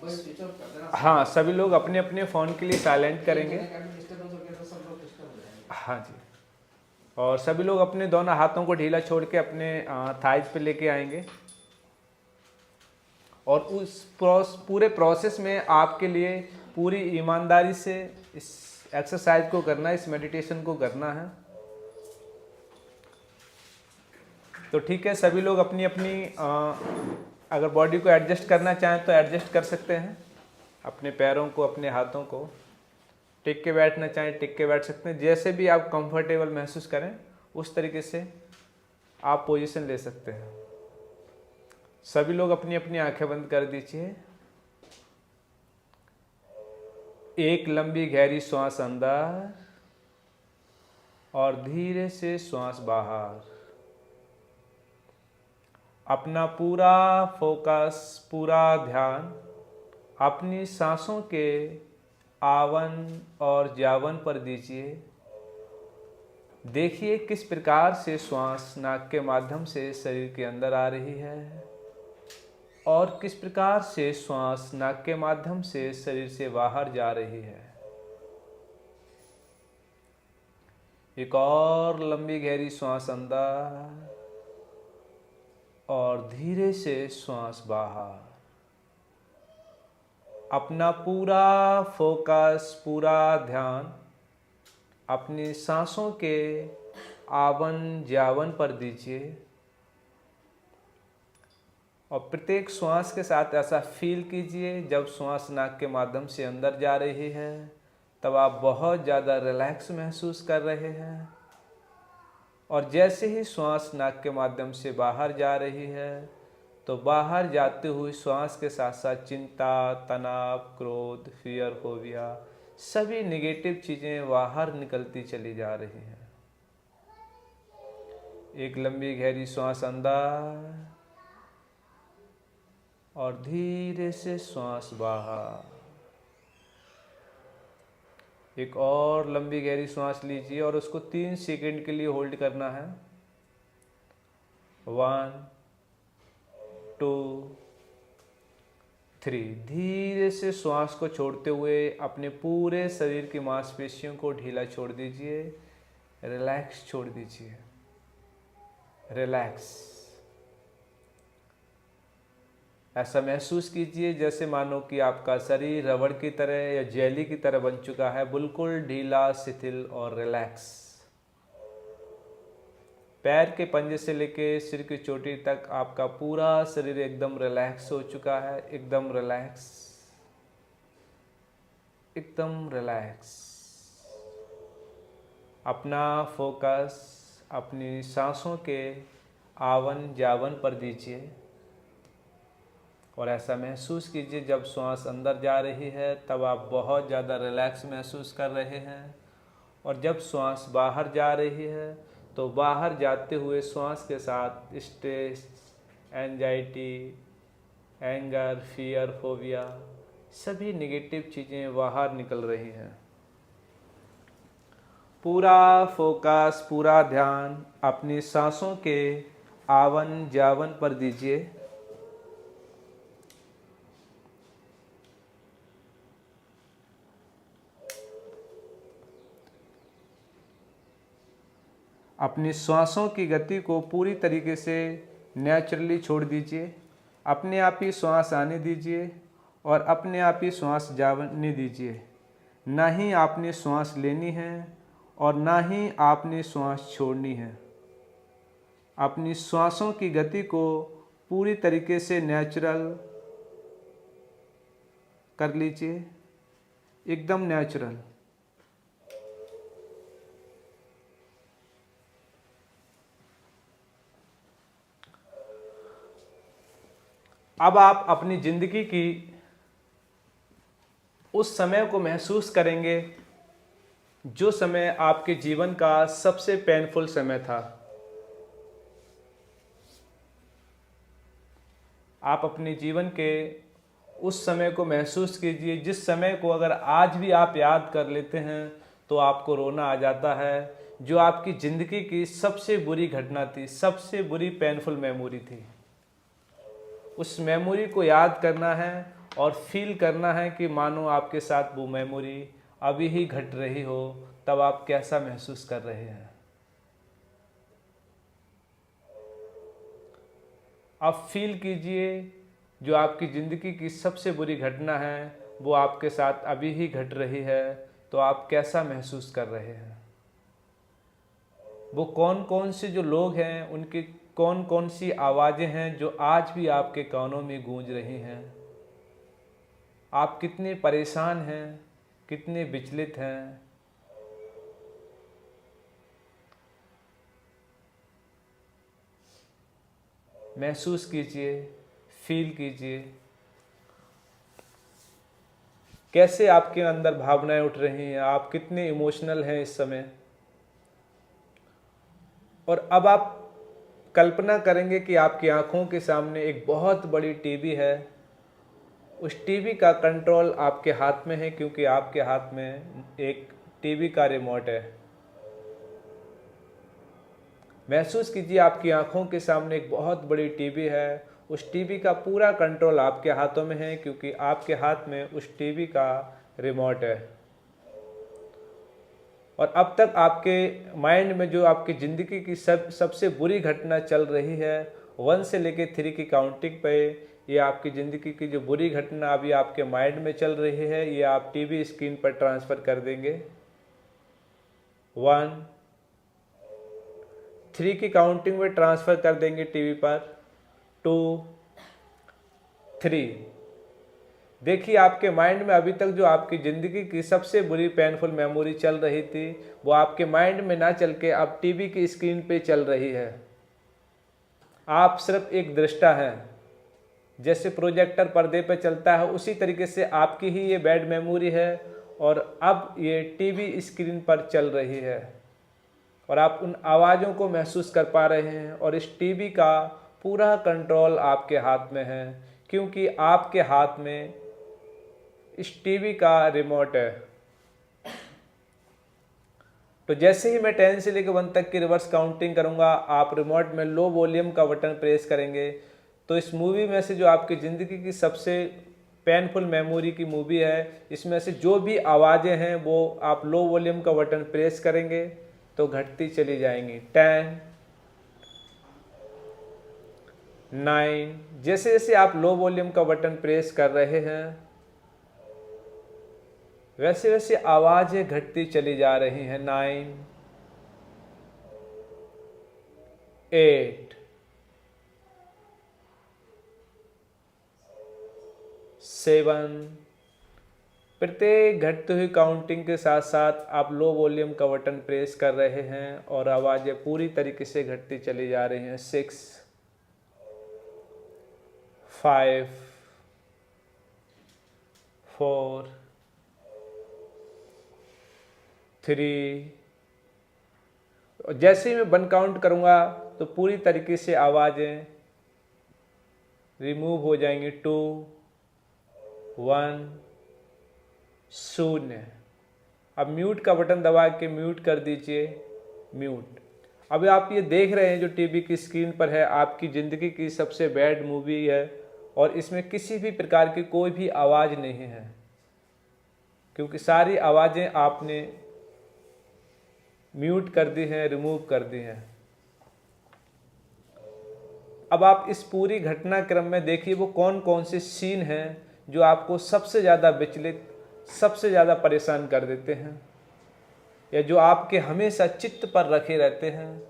हाँ, सभी लोग अपने अपने फ़ोन के लिए साइलेंट करेंगे। हाँ जी। और सभी लोग अपने दोनों हाथों को ढीला छोड़ के अपने थाइज पे लेके आएंगे। और उस पूरे प्रोसेस में आपके लिए पूरी ईमानदारी से इस एक्सरसाइज को करना है, इस मेडिटेशन को करना है। तो ठीक है, सभी लोग अपनी अपनी अगर बॉडी को एडजस्ट करना चाहें तो एडजस्ट कर सकते हैं, अपने पैरों को, अपने हाथों को। टिक के बैठना चाहें टिक के बैठ सकते हैं, जैसे भी आप कंफर्टेबल महसूस करें उस तरीके से आप पोजीशन ले सकते हैं। सभी लोग अपनी अपनी आंखें बंद कर दीजिए। एक लंबी गहरी श्वास अंदर और धीरे से श्वास बाहर। अपना पूरा फोकस, पूरा ध्यान अपनी सांसों के आवन और जावन पर दीजिए। देखिए किस प्रकार से श्वास नाक के माध्यम से शरीर के अंदर आ रही है और किस प्रकार से श्वास नाक के माध्यम से शरीर से बाहर जा रही है। एक और लंबी गहरी श्वास अंदर और धीरे से श्वास बाहर। अपना पूरा फोकस, पूरा ध्यान अपनी सांसों के आवन जावन पर दीजिए और प्रत्येक श्वास के साथ ऐसा फील कीजिए, जब श्वास नाक के माध्यम से अंदर जा रही है तब आप बहुत ज़्यादा रिलैक्स महसूस कर रहे हैं, और जैसे ही श्वास नाक के माध्यम से बाहर जा रही है तो बाहर जाते हुए श्वास के साथ साथ चिंता, तनाव, क्रोध, फियर, फोबिया, सभी नेगेटिव चीज़ें बाहर निकलती चली जा रही हैं। एक लंबी गहरी श्वास अंदर और धीरे से श्वास बाहर। एक और लंबी गहरी श्वास लीजिए और उसको 3 सेकंड के लिए होल्ड करना है। 1 2 3। धीरे से श्वास को छोड़ते हुए अपने पूरे शरीर की मांसपेशियों को ढीला छोड़ दीजिए, रिलैक्स छोड़ दीजिए, रिलैक्स। ऐसा महसूस कीजिए जैसे मानो कि आपका शरीर रबड़ की तरह या जेली की तरह बन चुका है, बिल्कुल ढीला, शिथिल और रिलैक्स। पैर के पंजे से लेके सिर की चोटी तक आपका पूरा शरीर एकदम रिलैक्स हो चुका है, एकदम रिलैक्स, एकदम रिलैक्स। अपना फोकस अपनी सांसों के आवन जावन पर दीजिए और ऐसा महसूस कीजिए जब श्वास अंदर जा रही है तब आप बहुत ज़्यादा रिलैक्स महसूस कर रहे हैं, और जब श्वास बाहर जा रही है तो बाहर जाते हुए श्वास के साथ stress, anxiety, anger, fear, phobia, सभी नेगेटिव चीज़ें बाहर निकल रही हैं। पूरा फोकस, पूरा ध्यान अपनी सांसों के आवन जावन पर दीजिए। अपनी श्वासों की गति को पूरी तरीके से नेचुरली छोड़ दीजिए। अपने आप ही श्वास आने दीजिए और अपने आप ही श्वास जाने दीजिए। ना ही आपने श्वास लेनी है और ना ही आपने श्वास छोड़नी है। अपनी श्वासों की गति को पूरी तरीके से नेचुरल कर लीजिए, एकदम नेचुरल। अब आप अपनी जिंदगी की उस समय को महसूस करेंगे जो समय आपके जीवन का सबसे पेनफुल समय था। आप अपने जीवन के उस समय को महसूस कीजिए जिस समय को अगर आज भी आप याद कर लेते हैं तो आपको रोना आ जाता है, जो आपकी ज़िंदगी की सबसे बुरी घटना थी, सबसे बुरी पेनफुल मेमोरी थी। उस मेमोरी को याद करना है और फील करना है कि मानो आपके साथ वो मेमोरी अभी ही घट रही हो, तब आप कैसा महसूस कर रहे हैं। आप फील कीजिए जो आपकी ज़िंदगी की सबसे बुरी घटना है वो आपके साथ अभी ही घट रही है, तो आप कैसा महसूस कर रहे हैं। वो कौन कौन से जो लोग हैं, उनकी कौन कौन सी आवाज़ें हैं जो आज भी आपके कानों में गूंज रही हैं। आप कितने परेशान हैं, कितने विचलित हैं। महसूस कीजिए, फील कीजिए कैसे आपके अंदर भावनाएं उठ रही हैं, आप कितने इमोशनल हैं इस समय। और अब आप कल्पना करेंगे कि आपकी आंखों के सामने एक बहुत बड़ी टीवी है। उस टीवी का कंट्रोल आपके हाथ में है, क्योंकि आपके हाथ में एक टीवी का रिमोट है। महसूस कीजिए आपकी आंखों के सामने एक बहुत बड़ी टीवी है। उस टीवी का पूरा कंट्रोल आपके हाथों में है, क्योंकि आपके हाथ में उस टीवी का रिमोट है। और अब तक आपके माइंड में जो आपकी ज़िंदगी की सबसे बुरी घटना चल रही है, 1 से लेके 3 की काउंटिंग पे, ये आपकी ज़िंदगी की जो बुरी घटना अभी आपके माइंड में चल रही है, ये आप टीवी स्क्रीन पर ट्रांसफ़र कर देंगे। 1, 3 की काउंटिंग में ट्रांसफ़र कर देंगे टीवी पर। 2, 3। देखिए आपके माइंड में अभी तक जो आपकी ज़िंदगी की सबसे बुरी पेनफुल मेमोरी चल रही थी, वो आपके माइंड में ना चल के अब टीवी की स्क्रीन पे चल रही है। आप सिर्फ एक दृष्टा हैं। जैसे प्रोजेक्टर पर्दे पे चलता है, उसी तरीके से आपकी ही ये बैड मेमोरी है, और अब ये टीवी स्क्रीन पर चल रही है। और आप उन आवाज़ों को महसूस कर पा रहे हैं, और इस टीवी का पूरा कंट्रोल आपके हाथ में है, क्योंकि आपके हाथ में इस टीवी का रिमोट है। तो जैसे ही मैं 10 से लेकर 1 तक की रिवर्स काउंटिंग करूंगा, आप रिमोट में लो वॉल्यूम का बटन प्रेस करेंगे, तो इस मूवी में से जो आपकी ज़िंदगी की सबसे पेनफुल मेमोरी की मूवी है, इसमें से जो भी आवाज़ें हैं वो आप लो वॉल्यूम का बटन प्रेस करेंगे तो घटती चली जाएंगी। 10, 9। जैसे जैसे आप लो वॉल्यूम का बटन प्रेस कर रहे हैं, वैसे वैसे आवाज़ें घटती चली जा रही हैं। 9, 8, 7। प्रत्येक घटती हुई काउंटिंग के साथ साथ आप लो वॉल्यूम का बटन प्रेस कर रहे हैं और आवाज़ें पूरी तरीके से घटती चली जा रही हैं। 6, 5, 4, 3। और जैसे ही मैं 1 काउंट करूँगा तो पूरी तरीके से आवाज़ें रिमूव हो जाएंगी। 2, 1, 0। अब म्यूट का बटन दबा के म्यूट कर दीजिए। म्यूट। अब आप ये देख रहे हैं जो टीवी की स्क्रीन पर है, आपकी ज़िंदगी की सबसे बैड मूवी है, और इसमें किसी भी प्रकार की कोई भी आवाज़ नहीं है, क्योंकि सारी आवाज़ें आपने म्यूट कर दी हैं, रिमूव कर दी हैं। अब आप इस पूरी घटनाक्रम में देखिए वो कौन कौन से सीन हैं जो आपको सबसे ज़्यादा विचलित, सबसे ज़्यादा परेशान कर देते हैं, या जो आपके हमेशा चित्त पर रखे रहते हैं।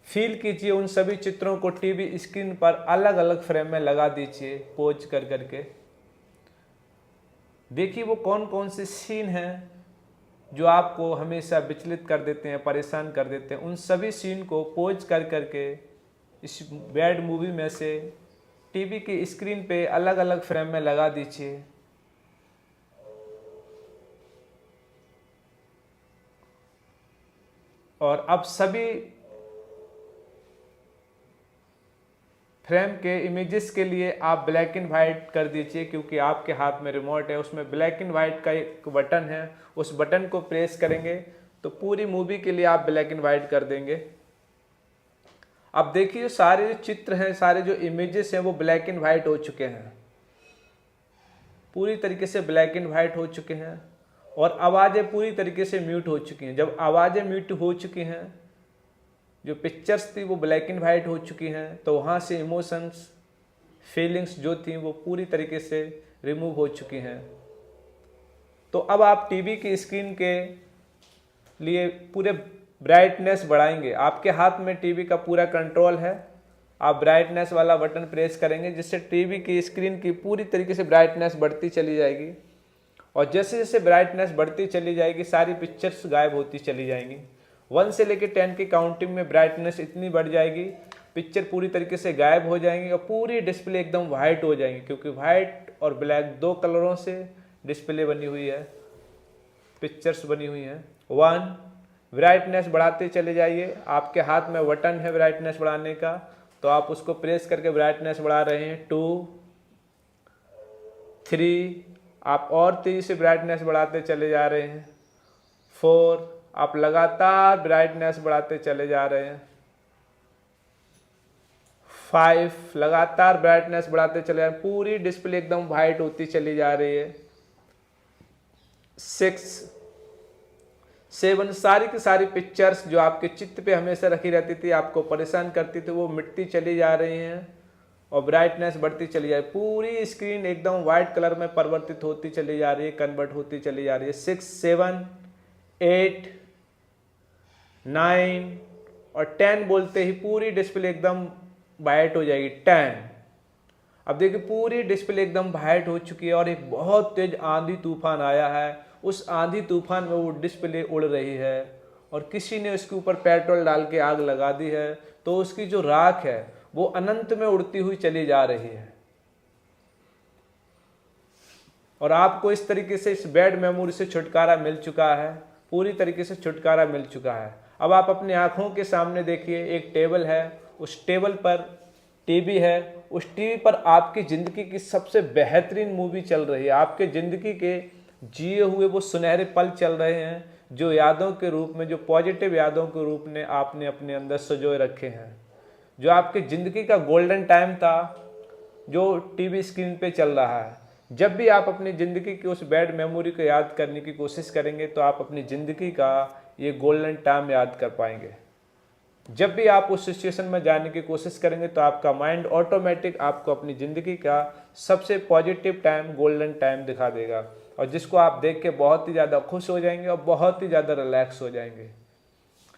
फील कीजिए उन सभी चित्रों को टीवी स्क्रीन पर अलग अलग फ्रेम में लगा दीजिए, पोज कर करके। देखिए वो कौन कौन से सीन हैं जो आपको हमेशा विचलित कर देते हैं, परेशान कर देते हैं। उन सभी सीन को पोज कर करके इस बैड मूवी में से टीवी की स्क्रीन पे अलग अलग फ्रेम में लगा दीजिए। और अब सभी फ्रेम के इमेजेस के लिए आप ब्लैक एंड वाइट कर दीजिए, क्योंकि आपके हाथ में रिमोट है, उसमें ब्लैक एंड वाइट का एक बटन है। उस बटन को प्रेस करेंगे तो पूरी मूवी के लिए आप ब्लैक एंड वाइट कर देंगे। अब देखिए सारे जो चित्र हैं, सारे जो इमेजेस हैं वो ब्लैक एंड वाइट हो चुके हैं, पूरी तरीके से ब्लैक एंड वाइट हो चुके हैं, और आवाज़ें पूरी तरीके से म्यूट हो चुकी हैं। जब आवाज़ें म्यूट हो चुकी हैं, जो पिक्चर्स थी वो ब्लैक एंड वाइट हो चुकी हैं, तो वहाँ से इमोशंस, फीलिंग्स जो थी वो पूरी तरीके से रिमूव हो चुकी हैं। तो अब आप टीवी की स्क्रीन के लिए पूरे ब्राइटनेस बढ़ाएंगे। आपके हाथ में टीवी का पूरा कंट्रोल है, आप ब्राइटनेस वाला बटन प्रेस करेंगे जिससे टीवी की स्क्रीन की पूरी तरीके से ब्राइटनेस बढ़ती चली जाएगी, और जैसे जैसे ब्राइटनेस बढ़ती चली जाएगी सारी पिक्चर्स गायब होती चली जाएंगी। 1 से लेकर 10 की काउंटिंग में ब्राइटनेस इतनी बढ़ जाएगी, पिक्चर पूरी तरीके से गायब हो जाएंगी और पूरी डिस्प्ले एकदम वाइट हो जाएंगी, क्योंकि वाइट और ब्लैक 2 कलरों से डिस्प्ले बनी हुई है, पिक्चर्स बनी हुई हैं। 1, ब्राइटनेस बढ़ाते चले जाइए। आपके हाथ में बटन है ब्राइटनेस बढ़ाने का, तो आप उसको प्रेस करके ब्राइटनेस बढ़ा रहे हैं। 2, 3, आप और तेजी से ब्राइटनेस बढ़ाते चले जा रहे हैं। 4, आप लगातार ब्राइटनेस बढ़ाते चले जा रहे हैं। 5, लगातार ब्राइटनेस बढ़ाते चले जा रहे हैं, पूरी डिस्प्ले एकदम वाइट होती चली जा रही है। 6, 7, सारी की सारी पिक्चर्स जो आपके चित्त पे हमेशा रखी रहती थी, आपको परेशान करती थी, वो मिटती चली जा रही हैं और ब्राइटनेस बढ़ती चली जा रही है। पूरी स्क्रीन एकदम वाइट कलर में परिवर्तित होती चली जा रही है, कन्वर्ट होती चली जा रही है। 6, 7, 8, 9 और 10 बोलते ही पूरी डिस्प्ले एकदम वाइट हो जाएगी। 10, अब देखिए पूरी डिस्प्ले एकदम वाइट हो चुकी है और एक बहुत तेज आंधी तूफान आया है। उस आंधी तूफान में वो डिस्प्ले उड़ रही है और किसी ने उसके ऊपर पेट्रोल डाल के आग लगा दी है, तो उसकी जो राख है वो अनंत में उड़ती हुई चली जा रही है। और आपको इस तरीके से इस बैड मेमोरी से छुटकारा मिल चुका है, पूरी तरीके से छुटकारा मिल चुका है। अब आप अपनी आंखों के सामने देखिए, एक टेबल है, उस टेबल पर टीवी है, उस टीवी पर आपकी ज़िंदगी की सबसे बेहतरीन मूवी चल रही है। आपके ज़िंदगी के जिए हुए वो सुनहरे पल चल रहे हैं, जो यादों के रूप में, जो पॉजिटिव यादों के रूप में आपने अपने अंदर संजोए रखे हैं। जो आपकी ज़िंदगी का गोल्डन टाइम था, जो टीवी स्क्रीन पे चल रहा है। जब भी आप अपनी ज़िंदगी की उस बैड मेमोरी को याद करने की कोशिश करेंगे तो आप अपनी ज़िंदगी का ये गोल्डन टाइम याद कर पाएंगे। जब भी आप उस सिचुएशन में जाने की कोशिश करेंगे तो आपका माइंड ऑटोमेटिक आपको अपनी ज़िंदगी का सबसे पॉजिटिव टाइम, गोल्डन टाइम दिखा देगा, और जिसको आप देख के बहुत ही ज़्यादा खुश हो जाएंगे और बहुत ही ज़्यादा रिलैक्स हो जाएंगे।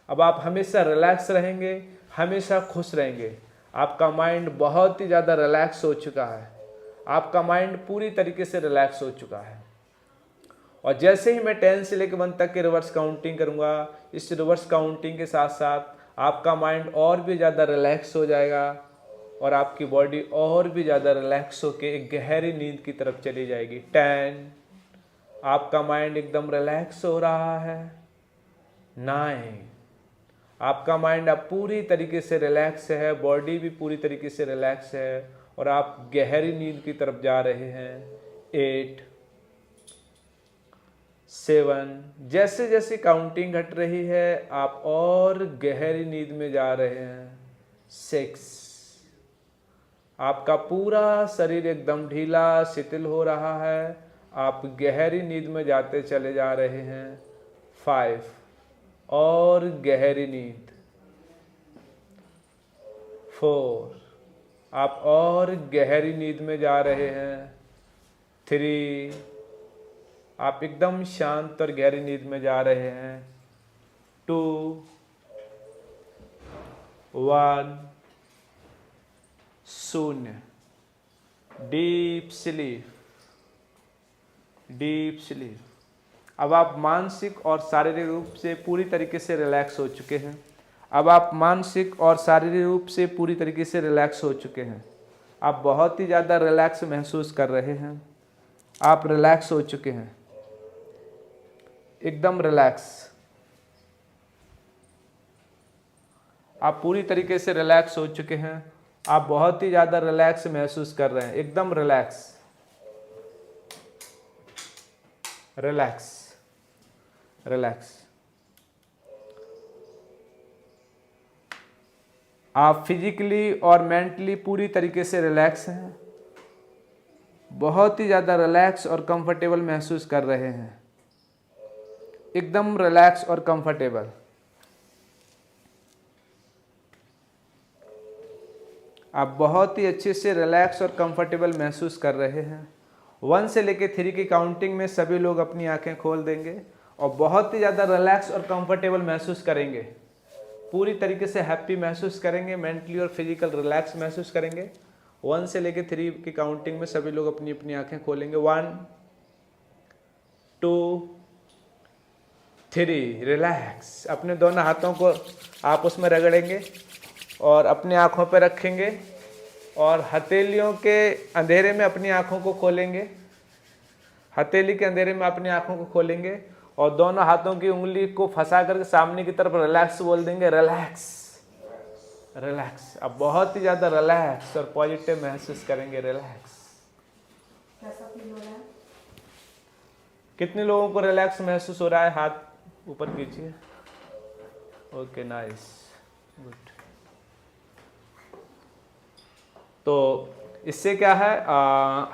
अब आप हमेशा रिलैक्स रहेंगे, हमेशा खुश रहेंगे। आपका माइंड बहुत ही ज़्यादा रिलैक्स हो चुका है, आपका माइंड पूरी तरीके से रिलैक्स हो चुका है। और जैसे ही मैं 10 से लेकर 1 तक की रिवर्स काउंटिंग करूँगा, इस रिवर्स काउंटिंग के साथ साथ आपका माइंड और भी ज़्यादा रिलैक्स हो जाएगा और आपकी बॉडी और भी ज़्यादा रिलैक्स होकर एक गहरी नींद की तरफ चली जाएगी। 10, आपका माइंड एकदम रिलैक्स हो रहा है। 9, आपका माइंड अब पूरी तरीके से रिलैक्स है, बॉडी भी पूरी तरीके से रिलैक्स है और आप गहरी नींद की तरफ जा रहे हैं। 8, 7, जैसे जैसे काउंटिंग घट रही है आप और गहरी नींद में जा रहे हैं। 6, आपका पूरा शरीर एकदम ढीला शिथिल हो रहा है, आप गहरी नींद में जाते चले जा रहे हैं। 5, और गहरी नींद। 4, आप और गहरी नींद में जा रहे हैं। 3, आप एकदम शांत और गहरी नींद में जा रहे हैं। 2, 1, 0, डीप स्लीप, डीप स्लीप। अब आप मानसिक और शारीरिक रूप से पूरी तरीके से रिलैक्स हो चुके हैं। अब आप मानसिक और शारीरिक रूप से पूरी तरीके से रिलैक्स हो चुके हैं। आप बहुत ही ज़्यादा रिलैक्स महसूस कर रहे हैं। आप रिलैक्स हो चुके हैं, एकदम रिलैक्स। आप पूरी तरीके से रिलैक्स हो चुके हैं। आप बहुत ही ज़्यादा रिलैक्स महसूस कर रहे हैं, एकदम रिलैक्स, रिलैक्स, रिलैक्स। आप फिजिकली और मेंटली पूरी तरीके से रिलैक्स हैं, बहुत ही ज़्यादा रिलैक्स और कंफर्टेबल महसूस कर रहे हैं, एकदम रिलैक्स और कंफर्टेबल। आप बहुत ही अच्छे से रिलैक्स और कंफर्टेबल महसूस कर रहे हैं। 1 से लेकर 3 की काउंटिंग में सभी लोग अपनी आंखें खोल देंगे और बहुत ही ज़्यादा रिलैक्स और कंफर्टेबल महसूस करेंगे, पूरी तरीके से हैप्पी महसूस करेंगे, मेंटली और फिजिकल रिलैक्स महसूस करेंगे। 1 से लेकर 3 की काउंटिंग में सभी लोग अपनी अपनी आंखें खोलेंगे। 1 2 3। रिलैक्स। अपने दोनों हाथों को आप उसमें रगड़ेंगे और अपनी आंखों पर रखेंगे और हथेलियों के अंधेरे में अपनी आंखों को खोलेंगे। हथेली के अंधेरे में अपनी आंखों को खोलेंगे और दोनों हाथों की उंगली को फंसा करके सामने की तरफ रिलैक्स बोल देंगे। Relax relax. अब बहुत ही ज़्यादा रिलैक्स और पॉजिटिव महसूस करेंगे। रिलैक्स। कैसा फील हो रहा है? कितने लोगों को रिलैक्स महसूस हो रहा है? हाथ ऊपर कीजिए। Okay, nice, good. तो इससे क्या है,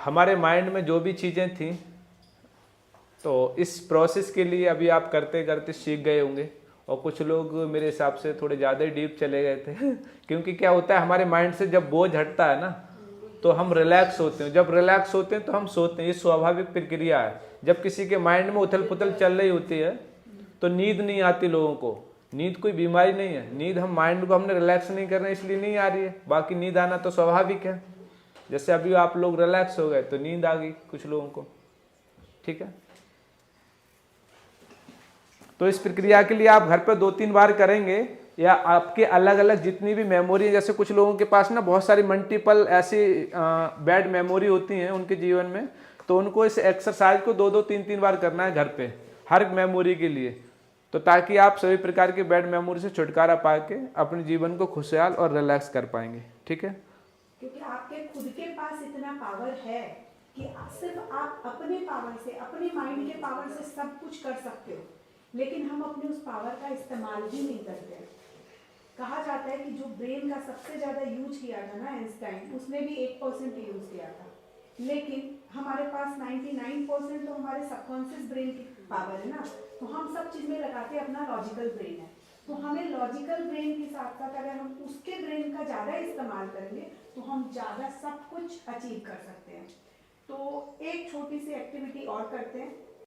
हमारे माइंड में जो भी चीज़ें थी, तो इस प्रोसेस के लिए अभी आप करते करते सीख गए होंगे और कुछ लोग मेरे हिसाब से थोड़े ज़्यादा ही डीप चले गए थे क्योंकि क्या होता है, हमारे माइंड से जब बोझ हटता है ना तो हम रिलैक्स होते हैं। जब रिलैक्स होते हैं तो हम सोते हैं। ये स्वाभाविक प्रक्रिया है। जब किसी के माइंड में उथल पुथल चल रही होती है तो नींद नहीं आती लोगों को। नींद कोई बीमारी नहीं है। नींद हम माइंड को हमने रिलैक्स नहीं कर रहे इसलिए नहीं आ रही है। बाकी नींद आना तो स्वाभाविक है। जैसे अभी आप लोग रिलैक्स हो गए तो नींद आ गई कुछ लोगों को, ठीक है। तो इस प्रक्रिया के लिए आप घर पर 2-3 बार करेंगे या आपके अलग अलग जितनी भी मेमोरी, जैसे कुछ लोगों के पास ना बहुत सारी मल्टीपल ऐसी बैड मेमोरी होती हैं उनके जीवन में, तो उनको इस एक्सरसाइज को 2-2, 3-3 बार करना है घर पे हर मेमोरी के लिए, तो ताकि आप सभी प्रकार की बैड मेमोरी से छुटकारा पा के अपने जीवन को खुशहाल और रिलैक्स कर पाएंगे, ठीक है। क्योंकि आपके खुद के पास इतना पावर है कि सिर्फ आप अपने पावर से, अपने माइंड के पावर से सब कुछ कर सकते हो, लेकिन हम अपने उस पावर का इस्तेमाल भी नहीं करते। कहा जाता है कि जो ब्रेन का सबसे ज्यादा यूज किया था ना आइंस्टाइन, उसने भी 1% यूज किया था, लेकिन हमारे पास 99% तो हमारे सबकॉन्शियस ब्रेन की पावर है ना, तो हम सब चीज में लगाते हैं अपना लॉजिकल ब्रेन है। तो हमें लॉजिकल ब्रेन के साथ साथ अगर हम उसके ब्रेन का ज़्यादा इस्तेमाल करेंगे तो हम ज़्यादा सब कुछ अचीव कर सकते हैं। तो एक छोटी सी एक्टिविटी और करते हैं।